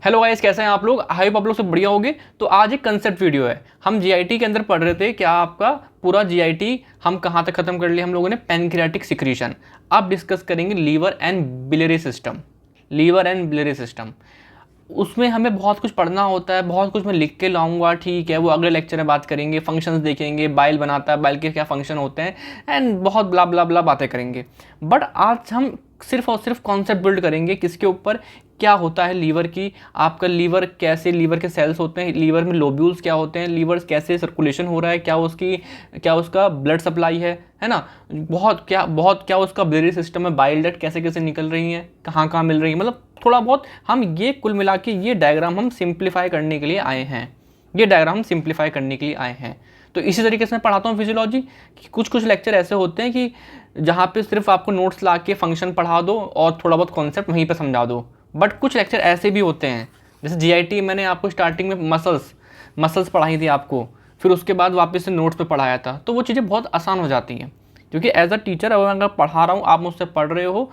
Hello guys, कैसे हैं आप लोग। आई होप आप लोग सब बढ़िया होंगे। तो आज एक कंसेप्ट वीडियो है। हम जीआईटी के अंदर पढ़ रहे थे क्या आपका पूरा जीआईटी हम कहाँ तक खत्म कर लिया हम लोगों ने, पैनक्रियाटिक सिक्रीशन। अब डिस्कस करेंगे liver and biliary system. Liver and biliary system, उसमें हमें बहुत कुछ पढ़ना होता है, बहुत कुछ मैं लिख के लाऊंगा, ठीक है, वो अगले लेक्चर में बात करेंगे। फंक्शंस देखेंगे, बाइल बनाता है, बाइल के क्या फंक्शन होते हैं, एंड बहुत ब्ला ब्ला ब्ला बातें करेंगे। बट आज हम सिर्फ और सिर्फ कॉन्सेप्ट बिल्ड करेंगे किसके ऊपर, क्या होता है लीवर की, आपका लीवर कैसे, लीवर के सेल्स होते हैं, लीवर में लोब्यूल्स क्या होते हैं, लीवर कैसे सर्कुलेशन हो रहा है, क्या उसका ब्लड सप्लाई है ना, बहुत क्या उसका बिलियरी सिस्टम है, बाइल डक्ट कैसे कैसे निकल रही हैं, कहाँ कहाँ मिल रही है, मतलब थोड़ा बहुत हम ये कुल मिला के ये डायग्राम हम सिंप्लीफाई करने के लिए आए हैं। ये डायग्राम हम सिंप्लीफाई करने के लिए आए हैं। तो इसी तरीके से मैं पढ़ाता हूँ फिजियोलॉजी कि कुछ लेक्चर ऐसे होते हैं कि जहाँ पे सिर्फ आपको नोट्स ला के फंक्शन पढ़ा दो और थोड़ा बहुत कॉन्सेप्ट वहीं पे समझा दो। बट कुछ लेक्चर ऐसे भी होते हैं, जैसे जीआईटी मैंने आपको स्टार्टिंग में मसल्स पढ़ाई थी आपको, फिर उसके बाद वापस से नोट्स पे पढ़ाया था, तो वो चीज़ें बहुत आसान हो जाती हैं। क्योंकि एज अ टीचर अगर पढ़ा रहा हूँ, आप मुझसे पढ़ रहे हो,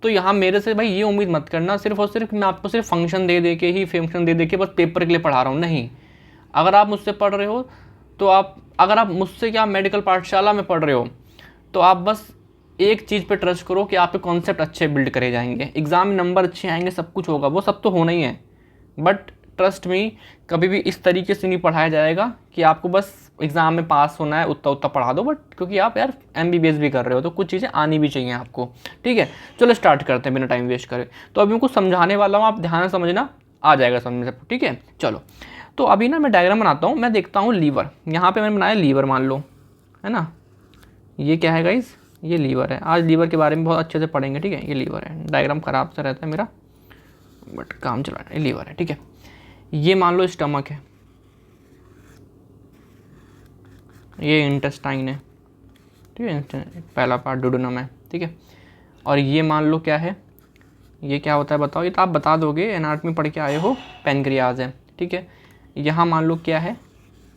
तो यहाँ मेरे से भाई ये उम्मीद मत करना सिर्फ और सिर्फ मैं आपको सिर्फ फंक्शन दे के बस पेपर के लिए पढ़ा रहा हूँ। नहीं, अगर आप मुझसे पढ़ रहे हो तो अगर आप मुझसे क्या मेडिकल पाठशाला में पढ़ रहे हो, तो आप बस एक चीज़ पे ट्रस्ट करो कि आपके कॉन्सेप्ट अच्छे बिल्ड करे जाएंगे, एग्ज़ाम में नंबर अच्छे आएंगे, सब कुछ होगा, वो सब तो होना ही है। बट ट्रस्ट मी, कभी भी इस तरीके से नहीं पढ़ाया जाएगा कि आपको बस एग्ज़ाम में पास होना है, उतना पढ़ा दो। बट क्योंकि आप यार एमबीबीएस भी कर रहे हो, तो कुछ चीज़ें आनी भी चाहिए आपको। ठीक है, चलो स्टार्ट करते हैं बिना टाइम वेस्ट करे। तो अभी मैं कुछ समझाने वाला हूँ, आप ध्यान से समझना, आ जाएगा समझ में सबको। ठीक है, चलो। तो अभी ना मैं डायग्राम बनाता हूँ, मैं देखता हूँ लीवर, यहाँ पर मैंने बनाया लीवर, मान लो, है ना। ये क्या है गाइस, ये लीवर है। आज लीवर के बारे में बहुत अच्छे से पढ़ेंगे। ठीक है, ये लीवर है। डायग्राम ख़राब सा रहता है मेरा, बट काम चला रहा है। लीवर है, ठीक है। ये मान लो स्टमक है, ये इंटेस्टाइन है, ठीक है, पहला पार्ट डुडेनम है, ठीक है। और ये मान लो क्या है, ये क्या होता है बताओ, ये तो आप बता दोगे, एनाटॉमी पढ़ के आए हो, पैनक्रियाज है, ठीक है। यहाँ मान लो क्या है,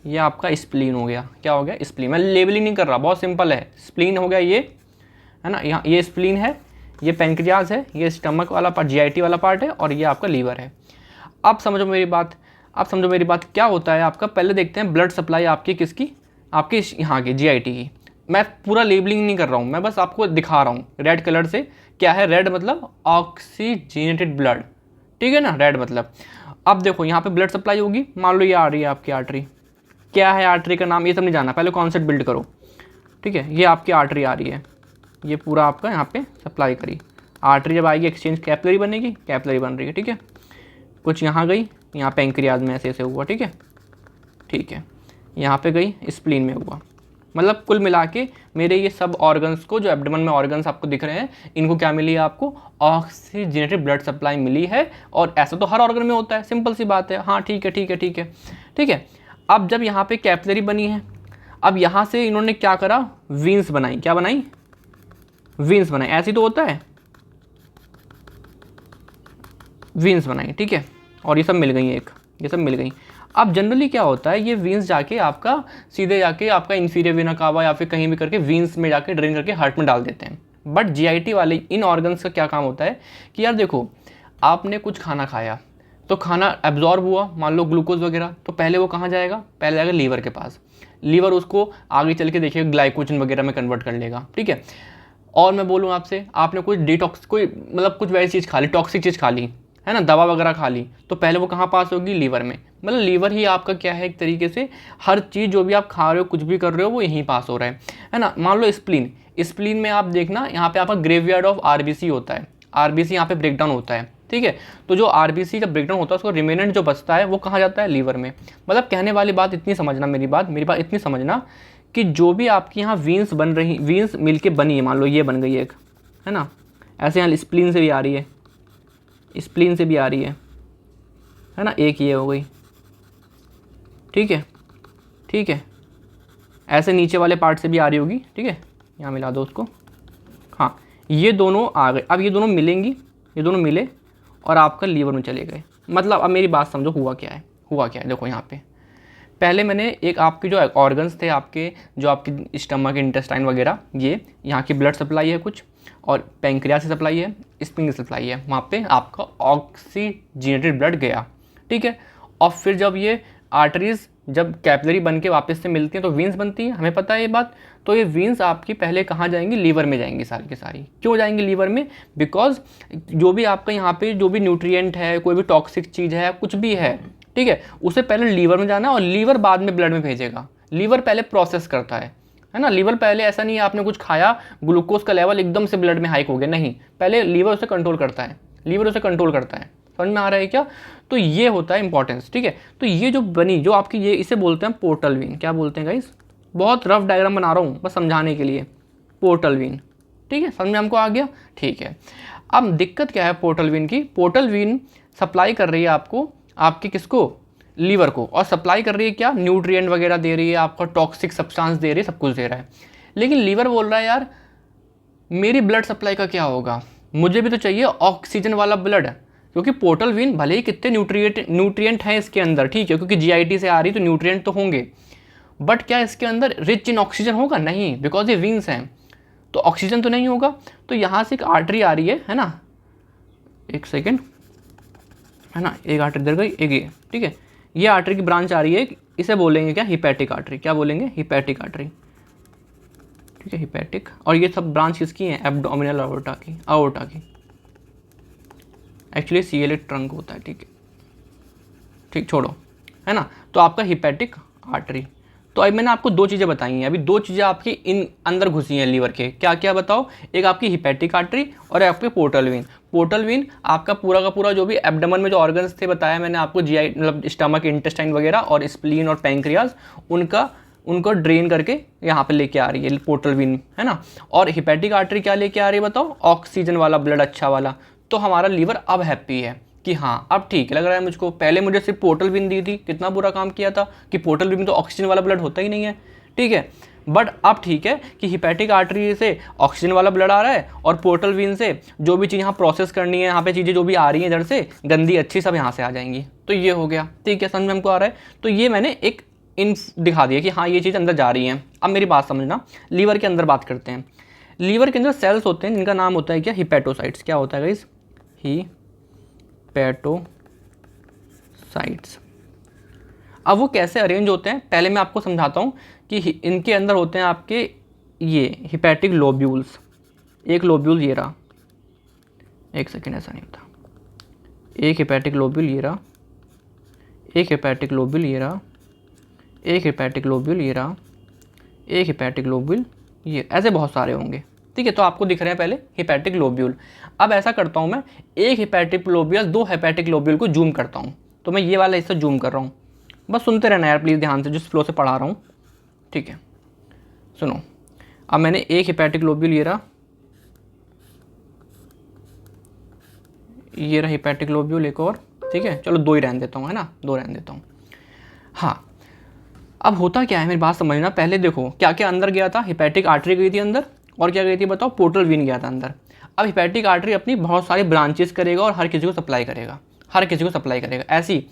ये आपका स्प्लीन हो गया। क्या हो गया, स्प्लीन। मैं लेबलिंग नहीं कर रहा, बहुत सिंपल है। स्प्लीन हो गया ये, है ना, यहाँ ये स्प्लीन है, ये पैनक्रियाज है, ये स्टमक वाला पार्ट जीआईटी वाला पार्ट है, और ये आपका लीवर है। अब समझो मेरी बात, क्या होता है आपका, पहले देखते हैं ब्लड सप्लाई आपकी किसकी, आपके यहाँ की जीआईटी की। मैं पूरा लेबलिंग नहीं कर रहा हूँ, मैं बस आपको दिखा रहा हूँ रेड कलर से। क्या है रेड, मतलब ऑक्सीजनेटेड ब्लड, ठीक है ना, रेड मतलब। अब देखो यहाँ पे ब्लड सप्लाई होगी, मान लो ये आ रही है आपकी आर्टरी। क्या है आर्टरी का नाम, ये सब नहीं जाना, पहले कॉन्सेप्ट बिल्ड करो। ठीक है, ये आपकी आर्टरी आ रही है, ये पूरा आपका यहाँ पे सप्लाई करी। आर्टरी जब आएगी एक्सचेंज कैपिलरी बनेगी, कैपिलरी बन रही है, ठीक है। कुछ यहाँ गई, यहाँ पैंक्रियाज में ऐसे हुआ, ठीक है, ठीक है। यहाँ पे गई, स्प्लीन में हुआ। मतलब कुल मिला के मेरे ये सब ऑर्गन्स को, जो एब्डोमेन में ऑर्गन्स आपको दिख रहे हैं, इनको क्या मिली है, आपको ऑक्सीजनेटेड ब्लड सप्लाई मिली है। और ऐसा तो हर ऑर्गन में होता है, सिंपल सी बात है। हाँ ठीक है, ठीक है, ठीक है, ठीक है। अब जब यहाँ पे कैपिलरी बनी है, अब यहाँ से इन्होंने क्या करा, वीन्स बनाई। क्या बनाई, वीन्स बनाई। ऐसे तो होता है, वीन्स बनाई, ठीक है। और ये सब मिल गई, ये सब मिल गई। अब जनरली क्या होता है, ये वीन्स जाके आपका सीधे जाके आपका इंफीरियर वेना कावा या फिर कहीं भी करके वीन्स में जाके ड्रेन करके हार्ट में डाल देते हैं। बट जीआईटी वाले इन ऑर्गन्स का क्या काम होता है कि यार देखो, आपने कुछ खाना खाया, तो खाना एब्जॉर्ब हुआ, मान लो ग्लूकोज वगैरह, तो पहले वो कहाँ जाएगा, पहले जाएगा लीवर के पास। लीवर उसको आगे चल के देखिए ग्लाइकोजन वगैरह में कन्वर्ट कर लेगा, ठीक है। और मैं बोलूँ आपसे, आपने कुछ डिटॉक्स, कोई मतलब कुछ वैसी चीज़ खा ली, टॉक्सिक चीज़ खा ली, है ना, दवा वगैरह खा ली, तो पहले वो कहाँ पास होगी, लीवर में। मतलब लीवर ही आपका क्या है, एक तरीके से हर चीज़ जो भी आप खा रहे हो, कुछ भी कर रहे हो, वो यहीं पास हो रहा है ना। मान लो स्प्लीन, स्प्लीन में आप देखना, यहाँ पे आपका ग्रेवयार्ड ऑफ आरबीसी होता है। आरबीसी यहाँ पे ब्रेकडाउन होता है, ठीक है। तो जो आरबीसी जब ब्रेकडाउन होता है, उसको रिमेनेंट जो बचता है वो कहाँ जाता है, लीवर में। मतलब कहने वाली बात इतनी समझना, मेरी बात इतनी समझना कि जो भी आपकी यहाँ वीन्स बन रही, वीन्स मिलके बनी है, मान लो ये बन गई एक, है ना, ऐसे यहाँ स्प्लीन से भी आ रही है, स्प्लीन से भी आ रही है ना, एक ये हो गई, ठीक है, ठीक है। ऐसे नीचे वाले पार्ट से भी आ रही होगी, ठीक है, यहाँ मिला दो उसको। हाँ, ये दोनों आ गए। अब ये दोनों मिलेंगी, ये दोनों मिले और आपका लीवर में चले गए। मतलब अब मेरी बात समझो, हुआ क्या है, देखो यहाँ पे पहले मैंने एक आपकी जो ऑर्गन्स थे आपके, जो आपकी स्टमक, इंटेस्टाइन वगैरह, ये यहाँ की ब्लड सप्लाई है कुछ, और पैंक्रियास की सप्लाई है, स्प्लीन की सप्लाई है। वहाँ पे आपका ऑक्सीजनेटेड ब्लड गया, ठीक है। और फिर जब ये आर्टरीज जब कैपिलरी बन के वापस से मिलती हैं तो वीन्स बनती हैं, हमें पता है ये बात। तो ये वीन्स आपकी पहले कहाँ जाएंगी, लीवर में जाएंगी सारी की सारी। क्यों जाएंगी लीवर में? बिकॉज जो भी आपका यहाँ पे जो भी न्यूट्रिएंट है, कोई भी टॉक्सिक चीज़ है, कुछ भी है, ठीक है, उसे पहले लीवर में जाना है और लीवर बाद में ब्लड में भेजेगा। लीवर पहले प्रोसेस करता है ना। लीवर पहले, ऐसा नहीं है आपने कुछ खाया ग्लूकोज का लेवल एकदम से ब्लड में हाइक हो गया, नहीं, पहले लीवर उसे कंट्रोल करता है, लीवर उसे कंट्रोल करता है। समझ में आ रहा है क्या? तो ये होता है इंपॉर्टेंस, ठीक है। तो ये जो बनी, जो आपकी ये, इसे बोलते हैं पोर्टल वीन। क्या बोलते हैं गाइस? बहुत रफ डायग्राम बना रहा हूँ बस समझाने के लिए। पोर्टल वीन, ठीक है, समझ में हमको आ गया, ठीक है। अब दिक्कत क्या है पोर्टल वीन की? पोर्टल वीन सप्लाई कर रही है आपको, आपकी किसको? लीवर को। और सप्लाई कर रही है क्या? न्यूट्रिएंट वगैरह दे रही है, आपका टॉक्सिक सब्सटेंस दे रही है, सब कुछ दे रहा है। लेकिन लीवर बोल रहा है यार मेरी ब्लड सप्लाई का क्या होगा, मुझे भी तो चाहिए ऑक्सीजन वाला ब्लड। क्योंकि पोर्टल वीन भले ही कितने न्यूट्रिएंट हैं इसके अंदर, ठीक है, क्योंकि जीआईटी से आ रही तो न्यूट्रिएंट तो होंगे, बट क्या इसके अंदर रिच इन ऑक्सीजन होगा? नहीं, बिकॉज ये वीन्स हैं तो ऑक्सीजन तो नहीं होगा। तो यहाँ से एक आर्टरी आ रही है ना, एक सेकेंड, है ना, एक आर्टरी इधर गई, एक ये, ठीक है, ये आर्टरी की ब्रांच आ रही है, इसे बोलेंगे क्या? Hepatic artery. क्या बोलेंगे? हिपैटिक आर्टरी, ठीक है, हिपैटिक। और ये सब ब्रांच किसकी है? एब्डोमिनल अओर्टा की, अओर्टा की। एक्चुअली सीएलए ट्रंक होता है, ठीक है, ठीक, छोड़ो, है ना। तो आपका हिपैटिक आर्टरी। तो अब मैंने आपको दो चीज़ें बताई हैं, अभी दो चीज़ें आपकी इन अंदर घुसी हैं लीवर के। क्या क्या बताओ? एक आपकी हिपैटिक आर्टरी और आपके पोर्टल वीन। पोर्टल वीन आपका पूरा का पूरा जो भी एब्डोमेन में जो ऑर्गन्स थे बताया मैंने आपको, जीआई मतलब स्टमक, इंटेस्टाइन वगैरह और स्प्लीन और पैंक्रियाज, उनको ड्रेन करके यहाँ पे लेके आ रही है पोर्टल वीन, है ना। और हिपैटिक आर्टरी क्या लेके आ रही है बताओ? ऑक्सीजन वाला ब्लड, अच्छा वाला। तो हमारा लीवर अब हैप्पी है कि हाँ अब ठीक लग रहा है मुझको। पहले मुझे सिर्फ पोर्टल वीन दी थी, कितना बुरा काम किया था कि पोर्टल वीन में तो ऑक्सीजन वाला ब्लड होता ही नहीं है, ठीक है। बट अब ठीक है कि हिपैटिक आर्टरी से ऑक्सीजन वाला ब्लड आ रहा है और पोर्टल वीन से जो भी चीज़ यहाँ प्रोसेस करनी है, यहाँ पे चीज़ें जो भी आ रही हैं इधर से गंदी अच्छी, सब यहाँ से आ जाएंगी। तो ये हो गया, ठीक है, समझ में हमको आ रहा है। तो ये मैंने एक दिखा दिया कि हाँ ये चीज़ अंदर जा रही है। अब मेरी बात समझना, लीवर के अंदर बात करते हैं। लीवर के अंदर सेल्स होते हैं जिनका नाम होता है क्या? हिपैटोसाइट्स। क्या होता है गाइस? हिपैटोसाइट्स। अब वो कैसे अरेंज होते हैं पहले मैं आपको समझाता हूँ कि इनके अंदर होते हैं आपके ये हिपैटिक लोब्यूल्स। एक लोब्यूल ये रहा, एक सेकेंड, ऐसा नहीं होता, एक हिपैटिक लोब्यूल ये रहा, एक हिपैटिक लोब्यूल ये रहा, एक हिपैटिक लोब्यूल ये रहा, एक हिपैटिक लोब्यूल ये, ऐसे बहुत सारे होंगे, ठीक है। तो आपको दिख रहे हैं पहले हिपैटिक लोब्यूल। अब ऐसा करता हूँ मैं, एक हिपैटिक लोब्यूल, दो हिपैटिक लोब्यूल को जूम करता हूँ। तो मैं ये वाला हिस्सा जूम कर रहा हूँ, बस सुनते रहना यार प्लीज़ ध्यान से, जिस फ्लो से पढ़ा रहा हूँ, ठीक है। सुनो, अब मैंने एक हिपैटिक लोब्यूल ये रहा हिपैटिक लोब्यूल, एक और, ठीक है, चलो दो ही रहने देता हूँ, है ना, दो रहने देता हूँ। हाँ, अब होता क्या है मेरी बात समझना, पहले देखो क्या क्या अंदर गया था। हिपैटिक आर्टरी गई थी अंदर, और क्या गई थी बताओ? पोर्टल वीन गया था अंदर। अब हिपैटिक आर्टरी अपनी बहुत सारी ब्रांचेस करेगा और हर किसी को सप्लाई करेगा, हर किसी को सप्लाई करेगा। ऐसी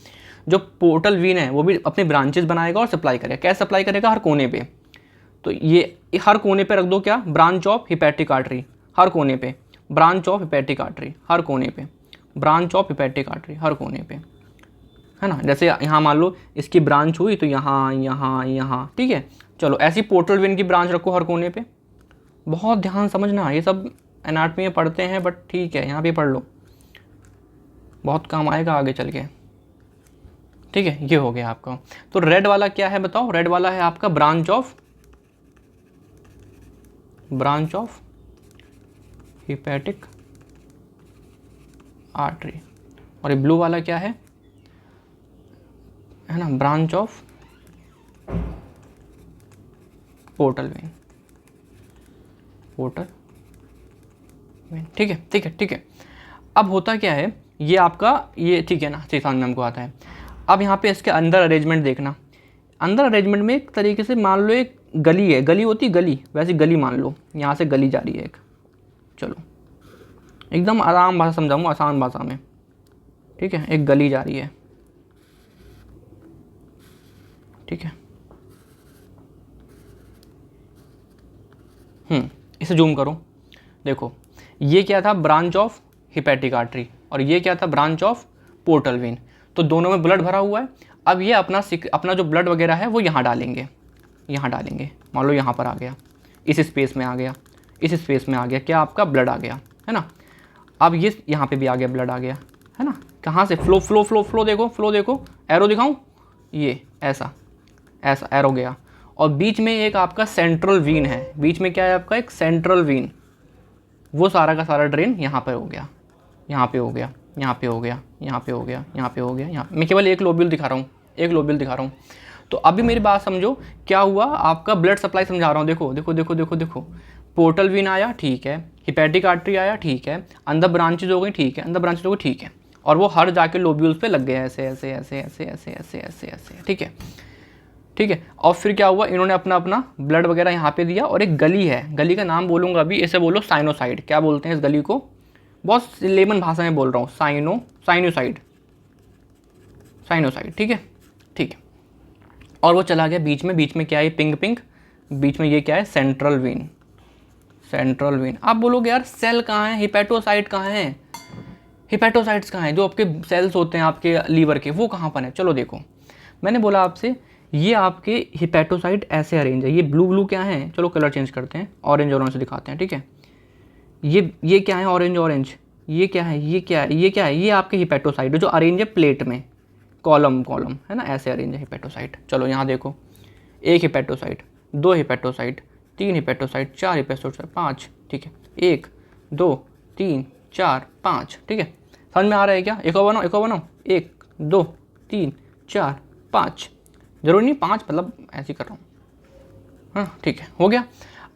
जो पोर्टल वीन है वो भी अपनी ब्रांचेस बनाएगा और सप्लाई करेगा। कैसे सप्लाई करेगा? हर कोने पे। तो ये हर कोने पे रख दो क्या? ब्रांच ऑफ हिपैटिक आर्टरी, हर कोने पे ब्रांच ऑफ हिपैटिक आर्टरी, हर कोने पे ब्रांच ऑफ हिपैटिक आर्टरी, हर कोने पे, है ना। जैसे यहाँ मान लो इसकी ब्रांच हुई तो यहाँ यहाँ यहाँ, ठीक है। चलो ऐसी पोर्टल वीन की ब्रांच रखो हर कोने पे। बहुत ध्यान समझना, ये सब एनाटॉमी में पढ़ते हैं बट ठीक है यहाँ पे पढ़ लो, बहुत काम आएगा आगे चल के, ठीक है। ये हो गया आपका। तो रेड वाला क्या है बताओ? रेड वाला है आपका ब्रांच ऑफ हिपैटिक आर्टरी। और ये ब्लू वाला क्या है ना? Branch of portal vein, portal vein, ठीक है, ठीक है, ठीक है। अब होता क्या है, ये आपका ये ठीक है ना, समझ में हमको आता है। अब यहाँ पे इसके अंदर अरेंजमेंट देखना। अंदर अरेंजमेंट में एक तरीके से मान लो एक गली है, गली होती गली, वैसी गली मान लो, यहाँ से गली जा रही है एक। चलो एकदम आराम भाषा समझाऊंगा, आसान भाषा में, ठीक है। एक गली जा रही है, ठीक है। इसे जूम करो, देखो ये क्या था? ब्रांच ऑफ हिपैटिक आर्टरी, और ये क्या था? Branch of portal vein. तो दोनों में ब्लड भरा हुआ है। अब ये अपना जो ब्लड वगैरह है वो यहाँ डालेंगे, मान लो यहाँ पर आ गया, इस स्पेस में आ गया, इस स्पेस में आ गया, क्या आपका ब्लड आ गया, है ना। अब ये यहाँ पे भी आ गया, ब्लड आ गया, है ना। कहाँ से फ्लो फ्लो फ्लो फ्लो देखो, फ्लो देखो, एरो दिखाऊं, ये ऐसा ऐसा एरो गया। और बीच में एक आपका सेंट्रल वीन है, बीच में क्या है आपका एक सेंट्रल वीन, वो सारा का सारा ड्रेन यहाँ पर हो गया, यहाँ पे हो गया, यहाँ पे हो गया, यहाँ पे हो गया, यहाँ पे हो गया, यहाँ मैं केवल एक लोब्यूल दिखा रहा हूँ, तो अभी मेरी बात समझो, क्या हुआ आपका ब्लड सप्लाई समझा रहा हूँ, देखो देखो देखो देखो देखो, पोर्टल वीन आया, ठीक है, हिपैटिक आर्टरी आया, ठीक है, अंदर ब्रांचेज हो गई, ठीक है, अंदर ब्रांचेज हो गई, ठीक है, और वो हर जाके लोब्यूल्स पे लग गए ऐसे ऐसे ऐसे ऐसे ऐसे ऐसे ऐसे ऐसे, ठीक है, ठीक है। और फिर क्या हुआ, इन्होंने अपना अपना ब्लड वगैरह यहाँ पे दिया, और एक गली है, गली का नाम बोलूँगा अभी, इसे बोलो साइनोसाइड, क्या बोलते हैं इस गली को, बहुत लेमन भाषा में बोल रहा हूँ, साइनोसाइड, ठीक है, ठीक है। और वो चला गया बीच में क्या है, पिंक पिंक, बीच में ये क्या है, सेंट्रल वीन। आप बोलोगे यार सेल कहाँ है, हिपैटोसाइट कहाँ है, हिपैटोसाइट्स कहाँ हैं, जो आपके सेल्स होते हैं आपके लीवर के, वो कहाँ पर है। चलो देखो, मैंने बोला आपसे ये आपके हिपैटोसाइट ऐसे अरेंज है, ये ब्लू ब्लू क्या है, चलो कलर चेंज करते हैं, ऑरेंज से दिखाते हैं, ठीक है। ये क्या है, ऑरेंज, ये क्या है, ये आपके हिपैटोसाइट है जो अरेंज है प्लेट में, कॉलम है ना, ऐसे अरेंज है हिपैटोसाइट। चलो यहाँ देखो, एक हिपैटोसाइट, दो हिपैटोसाइट, तीन हिपैटोसाइट, चार हिपैटोसाइट, पाँच, ठीक है, 1 2 3 4 5, ठीक है। समझ में आ रहा है क्या, एक और बनाओ, 1 2 3 4 5, जरूरी नहीं 5, मतलब ऐसे ही कर रहा हूँ, हाँ ठीक है, हो गया।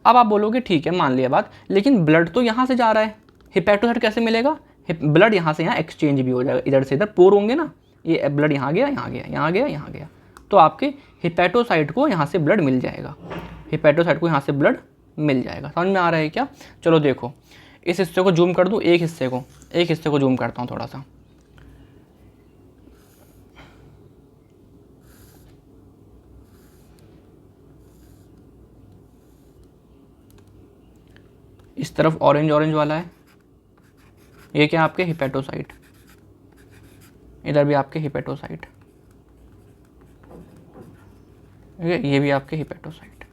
अब आप बोलोगे ठीक है, मान लिया बात, लेकिन ब्लड तो यहाँ से जा रहा है, हिपैटोसाइट कैसे मिलेगा, ब्लड यहाँ से यहाँ एक्सचेंज भी हो जाएगा, इधर से इधर पोर होंगे ना, ये ब्लड यहाँ गया, यहाँ गया, यहाँ गया, यहाँ गया, तो आपके हिपैटोसाइट को यहाँ से ब्लड मिल जाएगा, समझ में आ रहा है क्या। चलो देखो, इस हिस्से को जूम कर दूँ, एक हिस्से को जूम करता हूँ थोड़ा सा, इस तरफ ऑरेंज वाला है, ये क्या आपके हिपैटोसाइट, इधर भी आपके हिपैटोसाइट, ये भी आपके हिपैटोसाइट,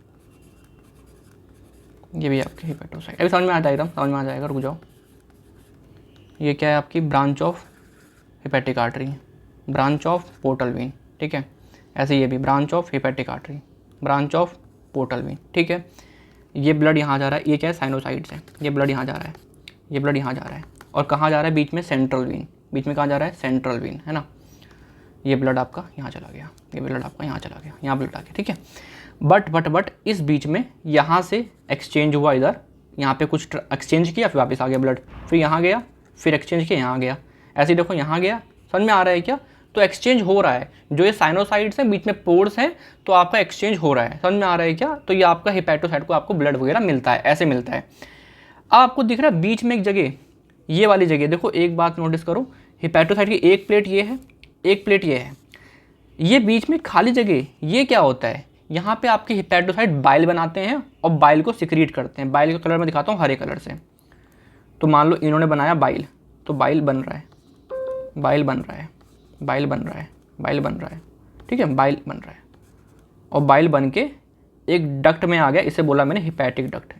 अभी समझ में आ जाएगा, रुक जाओ। ये क्या है आपकी branch of hepatic artery, branch of portal vein, ठीक है। ऐसे ये भी branch of hepatic artery, branch of portal vein, ठीक है। ये ब्लड यहाँ जा रहा है, ये क्या है, साइनोसाइड्स है, ये ब्लड यहाँ जा रहा है, और कहाँ जा रहा है, बीच में सेंट्रल वेन, कहाँ जा रहा है, सेंट्रल वेन, है ना। ये ब्लड आपका यहाँ चला गया, यहाँ ब्लड आ गया, ठीक है। बट इस बीच में यहाँ से एक्सचेंज हुआ, इधर यहाँ पे कुछ एक्सचेंज किया, फिर वापस आ गया ब्लड, फिर यहाँ गया, फिर एक्सचेंज किया, यहाँ आ गया, ऐसे ही देखो यहाँ गया, समझ में आ रहा है क्या। तो एक्सचेंज हो रहा है, जो ये साइनोसाइड्स हैं, बीच में पोर्स हैं, तो आपका एक्सचेंज हो रहा है, समझ में आ रहा है क्या। तो ये आपका हिपैटोसाइट को आपको ब्लड वगैरह मिलता है, ऐसे मिलता है। अब आपको दिख रहा है बीच में एक जगह, ये वाली जगह देखो, एक बात नोटिस करो, हिपैटोसाइट की एक प्लेट ये है, एक प्लेट ये है, ये बीच में खाली जगह, ये क्या होता है, यहाँ पे आपके हिपैटोसाइट बाइल बनाते हैं और बाइल को सिक्रीट करते हैं। बाइल का कलर मैं दिखाता हूँ, हरे कलर से। तो मान लो इन्होंने बनाया बाइल, तो बाइल बन रहा है, ठीक है, बाइल बन रहा है, और बाइल बन के एक डक्ट में आ गया, इसे बोला मैंने हिपैटिक डक्ट,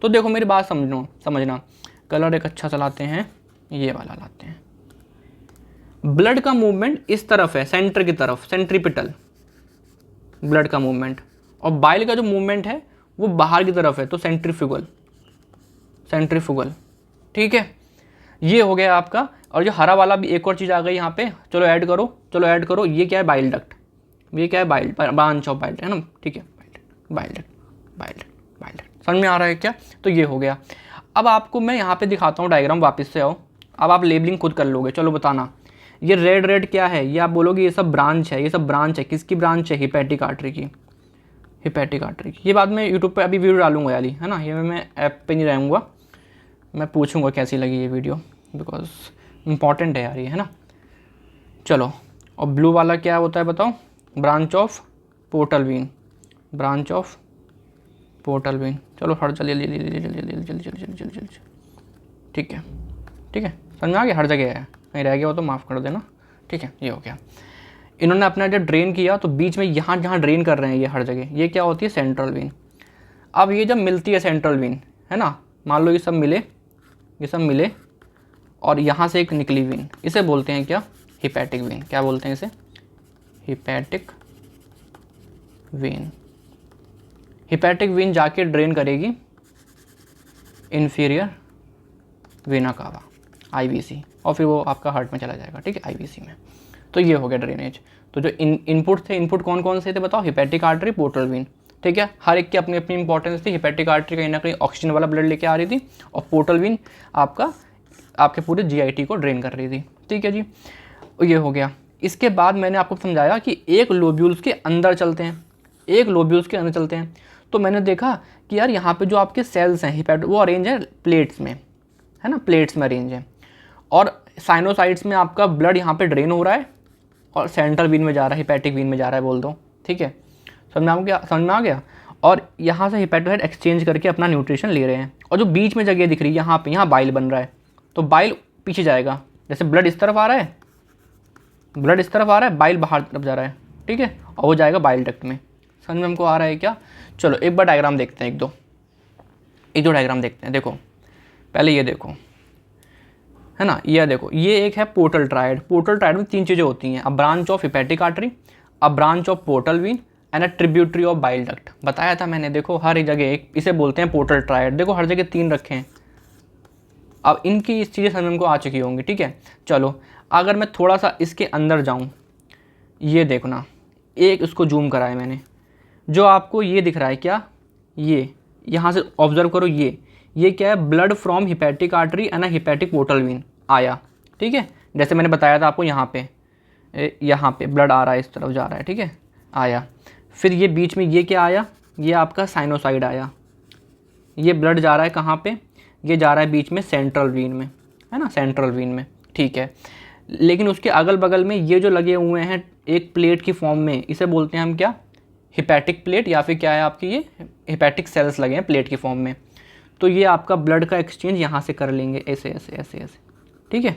तो देखो मेरी बात समझना, कलर एक अच्छा चलाते हैं, ये वाला लाते हैं। ब्लड का मूवमेंट इस तरफ है, सेंटर की तरफ, सेंट्रीपिटल ब्लड का मूवमेंट, और बाइल का जो मूवमेंट है वो बाहर की तरफ है, तो सेंट्रीफ्यूगल, ठीक है। ये हो गया आपका। और जो हरा वाला भी एक और चीज़ आ गई यहाँ पे, चलो ऐड करो, ये क्या है, bile duct, branch of bile, है ना, ठीक है, बाइल डक्ट, समझ में आ रहा है क्या। तो ये हो गया। अब आपको मैं यहाँ पे दिखाता हूँ डायग्राम, वापस से आओ, अब आप लेबलिंग खुद कर लोगे। चलो बताना, ये रेड क्या है, ये आप बोलोगे ये सब ब्रांच है, किसकी ब्रांच है, हिपैटिक आर्टरी की। ये बाद में यूट्यूब पे अभी वीडियो डालूंगा याली, है ना, ये मैं ऐप पे नहीं रहूँगा, मैं पूछूंगा कैसी लगी ये वीडियो, बिकॉज इम्पॉर्टेंट है यार ये, है ना। चलो, और ब्लू वाला क्या होता है बताओ, ब्रांच ऑफ पोर्टल वेन, चलो हर जल्दी, ठीक है, समझ में आ गया, हर जगह है, कहीं रह गया हो तो माफ़ कर देना। ठीक है, ये हो गया। इन्होंने अपना जब ड्रेन किया तो बीच में यहाँ जहाँ ड्रेन कर रहे हैं ये हर जगह, ये क्या होती है, सेंट्रल वेन। अब ये जब मिलती है सेंट्रल वेन, है ना, मान लो ये सब मिले और यहाँ से एक निकली वेन, इसे बोलते हैं क्या, हिपैटिक वेन। क्या बोलते हैं इसे, हिपैटिक वेन। हिपैटिक वेन जाके ड्रेन करेगी इन्फीरियर वेना कावा, आईवीसी, और फिर वो आपका हार्ट में चला जाएगा, ठीक है, आईवीसी में। तो ये हो गया ड्रेनेज। तो जो इनपुट थे, इनपुट कौन कौन से थे बताओ, हिपैटिक आर्टरी, पोर्टल वेन, ठीक है, हर एक की अपनी अपनी इंपॉर्टेंस थी। हिपैटिक आर्टरी कहीं ना कहीं ऑक्सीजन वाला ब्लड लेके आ रही थी, और पोर्टल वेन आपके पूरे जीआईटी को ड्रेन कर रही थी, ठीक है जी। ये हो गया। इसके बाद मैंने आपको समझाया कि एक लोब्यूल्स के अंदर चलते हैं, तो मैंने देखा कि यार यहाँ पे जो आपके सेल्स हैं हिपैट, वो अरेंज है प्लेट्स में, है ना, प्लेट्स में अरेंज है, और साइनोसाइड्स में आपका ब्लड यहाँ पे ड्रेन हो रहा है और सेंट्रल वेन में जा रहा है, हिपैटिक वेन में जा रहा है बोल दो, ठीक है, समझ में आ गया। और यहाँ से हिपैटोसाइड एक्सचेंज करके अपना न्यूट्रिशन ले रहे हैं, और जो बीच में जगह दिख रही है यहाँ बाइल बन रहा है, तो बाइल पीछे जाएगा, जैसे ब्लड इस तरफ आ रहा है, बाइल बाहर तरफ जा रहा है, ठीक है, और वो जाएगा बाइल डक्ट में। समझ में हमको आ रहा है क्या? चलो एक बार डायग्राम देखते हैं, एक दो डायग्राम देखते हैं। देखो पहले ये देखो, है ना, ये देखो, ये एक है पोर्टल ट्रायड। पोर्टल ट्रायड में 3 चीज़ें होती हैं, a branch of hepatic artery, a branch of portal vein and a tributary of bile duct. बताया था मैंने, देखो हर एक जगह एक, इसे बोलते हैं पोर्टल ट्रायड। देखो हर जगह 3 रखे हैं। अब इनकी इस चीज़ें समझ में को आ चुकी होंगी, ठीक है। चलो अगर मैं थोड़ा सा इसके अंदर जाऊँ, ये देखो ना, एक इसको जूम करा है मैंने, जो आपको ये दिख रहा है क्या, ये यहाँ से ऑब्जर्व करो, ये क्या है, blood from hepatic artery and hepatic portal vein आया, ठीक है। जैसे मैंने बताया था आपको, यहाँ पे ब्लड आ रहा है, इस तरफ जा रहा है, ठीक है, आया। फिर ये बीच में ये क्या आया, ये आपका साइनोसाइड आया। ये ब्लड जा रहा है कहाँ पे, ये जा रहा है बीच में सेंट्रल वेन में, है ना, सेंट्रल वेन में, ठीक है। लेकिन उसके अगल बगल में ये जो लगे हुए हैं एक प्लेट की फॉर्म में, इसे बोलते हैं हम क्या, हिपैटिक प्लेट, या फिर क्या है आपकी, ये हिपैटिक सेल्स लगे हैं प्लेट की फॉर्म में। तो ये आपका ब्लड का एक्सचेंज यहाँ से कर लेंगे, ऐसे, ठीक है।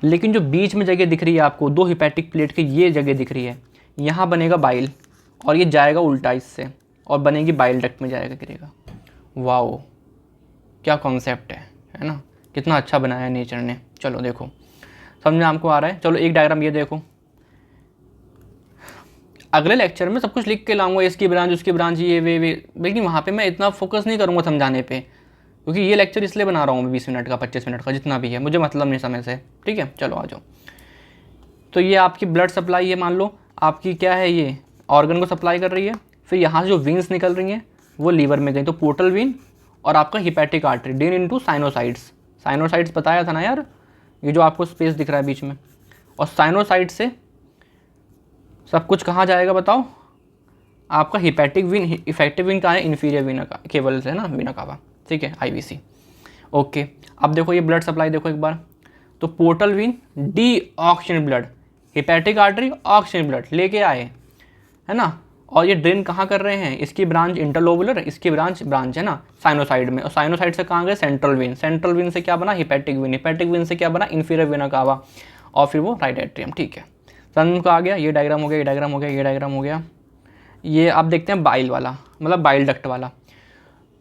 लेकिन जो बीच में जगह दिख रही है आपको, 2 हिपैटिक प्लेट की ये जगह दिख रही है, यहाँ बनेगा बाइल, और ये जाएगा उल्टा इससे, और बनेगी बाइल डक्ट में जाएगा, गिरेगा। वाओ, क्या कॉन्सेप्ट है ना, कितना अच्छा बनाया है नेचर ने। चलो देखो, समझ में आपको आ रहा है। चलो एक डायग्राम ये देखो, अगले लेक्चर में सब कुछ लिख के लाऊंगा, इसकी ब्रांच, उसकी ब्रांच, ये वे, लेकिन वहाँ पे मैं इतना फोकस नहीं करूँगा समझाने पे, क्योंकि ये लेक्चर इसलिए बना रहा हूँ मैं 20 मिनट का, 25 मिनट का, जितना भी है, मुझे मतलब नहीं समय से, ठीक है। चलो आ जाओ। तो ये आपकी ब्लड सप्लाई है, मान लो आपकी क्या है, ये ऑर्गन को सप्लाई कर रही है। फिर यहाँ से जो वेन्स निकल रही हैं वो लीवर में गई, तो पोर्टल वेन और आपका हिपैटिक आर्टरी ड्रेन इनटू साइनोसाइड्स बताया था ना यार, ये जो आपको स्पेस दिख रहा है बीच में, और साइनोसाइड से सब कुछ कहाँ जाएगा बताओ, आपका हिपैटिक वेन, इफेक्टिव वेन कहाँ है, इन्फीरियर वेना का केवल है ना, वेना कावा, ठीक है, आईवीसी। ओके, अब देखो ये ब्लड सप्लाई देखो एक बार, तो portal vein D oxygen blood, hepatic artery oxygen blood लेके आए, है ना, और ये ड्रेन कहाँ कर रहे हैं, इसकी ब्रांच इंटरलोबुलर, इसकी ब्रांच है ना साइनोसाइड में, और साइनोसाइड से कहाँ गए, सेंट्रल वेन से क्या बना, हिपैटिक वेन से क्या बना, इन्फीरियर वेना कावा, और फिर वो राइट एट्रियम, ठीक है। समझ को आ गया। ये डायग्राम हो गया, ये आप देखते हैं बाइल वाला, मतलब बाइल डक्ट वाला।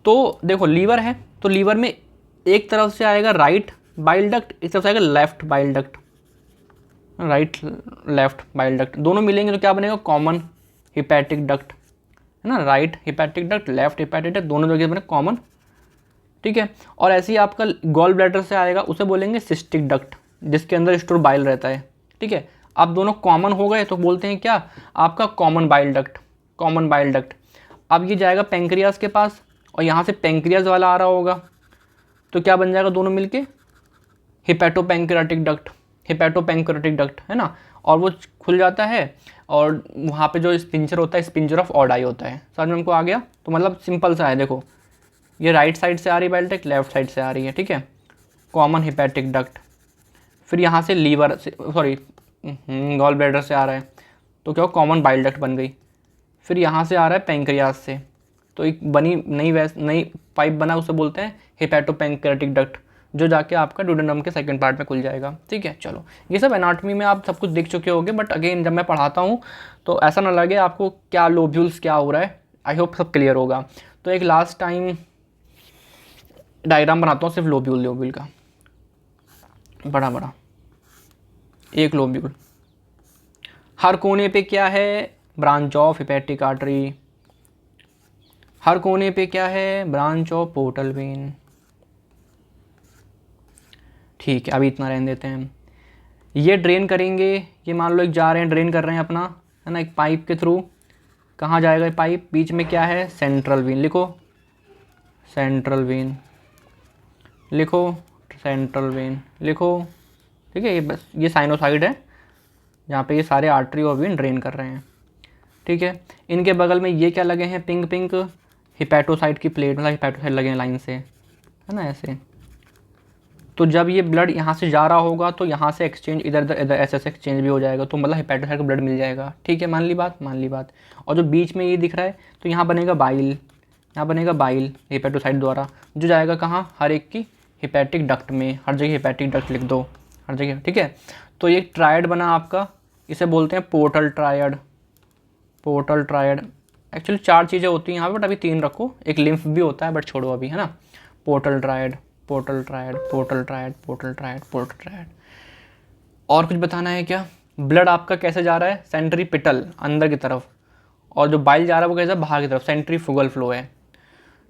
तो देखो लीवर है, तो लीवर में एक तरफ से आएगा राइट बाइल डक्ट, एक तरफ से आएगा left bile duct, right left bile duct, दोनों मिलेंगे तो क्या बनेगा, कॉमन हिपैटिक डक्ट, है ना, right hepatic duct, left hepatic duct, दोनों जगह बने कॉमन, ठीक है। और ऐसे ही आपका गॉल ब्लैडर से आएगा, उसे बोलेंगे सिस्टिक डक्ट, जिसके अंदर स्टोर बाइल रहता है, ठीक है। अब दोनों कॉमन हो गए तो बोलते हैं क्या, आपका कॉमन बाइल डक्ट। अब ये जाएगा पेंक्रियास के पास, और यहाँ से पेंक्रियास वाला आ रहा होगा, तो क्या बन जाएगा दोनों मिलके, हिपैटोपेंक्रियाटिक डक्ट, है ना, और वो खुल जाता है, और वहाँ पे जो स्पिंजर होता है, स्पिंजर ऑफ ऑडाई होता है। समझ में हमको आ गया। तो मतलब सिंपल सा है, देखो ये राइट साइड से आ रही है बाइल डक्ट, लेफ्ट साइड से आ रही है, ठीक है, कॉमन हिपैटिक डक्ट। फिर यहाँ से गॉल ब्लैडर से आ रहा है, तो क्या कॉमन बाइल डक्ट बन गई। फिर यहाँ से आ रहा है पेंक्रियास से, तो एक बनी नई पाइप बना, उसे बोलते हैं हिपैटोपेंक्रियाटिक डक्ट, जो जाके आपका ड्यूडेनम के सेकंड पार्ट में खुल जाएगा। ठीक है, चलो ये सब एनाटॉमी में आप सब कुछ देख चुके होंगे, बट अगेन जब मैं पढ़ाता हूँ तो ऐसा ना लगे आपको क्या लोब्यूल्स क्या हो रहा है, आई होप सब क्लियर होगा। तो एक लास्ट टाइम डायग्राम बनाता हूँ सिर्फ लोब्यूल का, बड़ा बड़ा एक लोब्यूल, हर कोने पे क्या है, ब्रांच ऑफ हेपेटिक आर्टरी, हर कोने पे क्या है, ब्रांच ऑफ पोर्टल वेन। ठीक है, अभी इतना रहने देते हैं। ये ड्रेन करेंगे, ये मान लो एक जा रहे हैं, ड्रेन कर रहे हैं अपना, है ना, एक पाइप के थ्रू। कहाँ जाएगा ये पाइप, बीच में क्या है, सेंट्रल वेन, लिखो सेंट्रल वेन, लिखो सेंट्रल वेन, लिखो। ठीक है, ये बस ये साइनोसाइड है जहाँ पे ये सारे आर्टरी और वेन ड्रेन कर रहे हैं। ठीक है, इनके बगल में ये क्या लगे हैं, पिंक पिंक हिपैटोसाइट की प्लेट, मतलब हिपैटोसाइट लगे हैं लाइन से, है ना, ऐसे। तो जब ये ब्लड यहाँ से जा रहा होगा तो यहाँ से एक्सचेंज इधर इधर ऐसे एक्सचेंज भी हो जाएगा, तो मतलब हिपैटोसाइट को ब्लड मिल जाएगा। ठीक है, मान ली बात। और जो बीच में ये दिख रहा है तो यहाँ बनेगा बाइल, यहाँ बनेगा बाइल हिपैटोसाइट द्वारा, जो जाएगा कहाँ, हर एक की हिपैटिक डक्ट में, हर जगह हिपैटिक डक्ट लिख दो, हर जगह। ठीक है, तो ये ट्रायड बना आपका, इसे बोलते हैं portal triad. Portal triad actually 4 चीज़ें होती हैं यहाँ पे, बट अभी 3 रखो, एक लिम्फ भी होता है बट छोड़ो अभी, है ना। Portal triad, portal triad, portal triad, portal triad, portal triad. और कुछ बताना है क्या, ब्लड आपका कैसे जा रहा है, सेंट्रीपिटल अंदर की तरफ, और जो बाइल जा रहा है वो कैसे बाहर की तरफ, सेंट्रीफ्यूगल फ्लो है।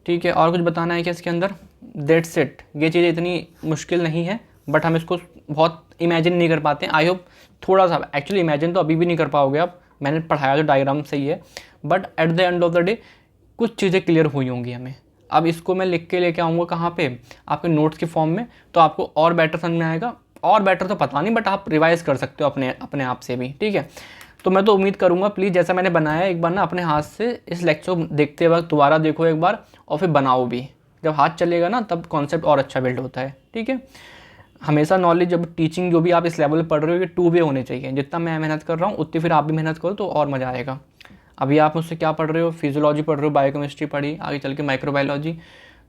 ठीक है, और कुछ बताना है क्या इसके अंदर, दैट्स इट। ये चीज़ें इतनी मुश्किल नहीं है, बट हम इसको बहुत इमेजिन नहीं कर पाते हैं। आई होप थोड़ा सा, एक्चुअली इमेजिन तो अभी भी नहीं कर पाओगे आप, मैंने पढ़ाया तो डायग्राम सही है, but at the end of the day कुछ चीज़ें क्लियर हुई होंगी हमें। अब इसको मैं लिख के लेके आऊँगा कहाँ पे, आपके नोट्स के फॉर्म में, तो आपको और बेटर समझ में आएगा। और बेटर तो पता नहीं, बट आप रिवाइज कर सकते हो अपने आप से भी। ठीक है, तो मैं तो उम्मीद करूँगा प्लीज़ जैसा मैंने बनाया एक बार ना अपने हाथ से इस लेक्चर को देखते वक्त दोबारा देखो एक बार, और फिर बनाओ भी। जब हाथ चलेगा ना तब कॉन्सेप्ट और अच्छा बिल्ड होता है। ठीक है, हमेशा नॉलेज, जब टीचिंग जो भी आप इस लेवल पर पढ़ रहे हो, ये 2 वे होने चाहिए। जितना मैं मेहनत कर रहा हूँ उतनी फिर आप भी मेहनत करो तो और मज़ा आएगा। अभी आप मुझसे क्या पढ़ रहे हो, फिजियोलॉजी पढ़ रहे हो, बायोकेमिस्ट्री पढ़ी, आगे चल के माइक्रोबायोलॉजी।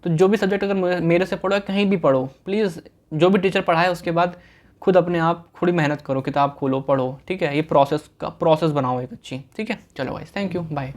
तो जो भी सब्जेक्ट अगर मेरे से पढ़ो, कहीं भी पढ़ो, प्लीज़ जो भी टीचर पढ़ाए उसके बाद खुद अपने आप खुद ही मेहनत करो, किताब खोलो, पढ़ो। ठीक है, ये प्रोसेस बनाओ एक अच्छी। ठीक है, चलो गाइस, थैंक यू, बाय।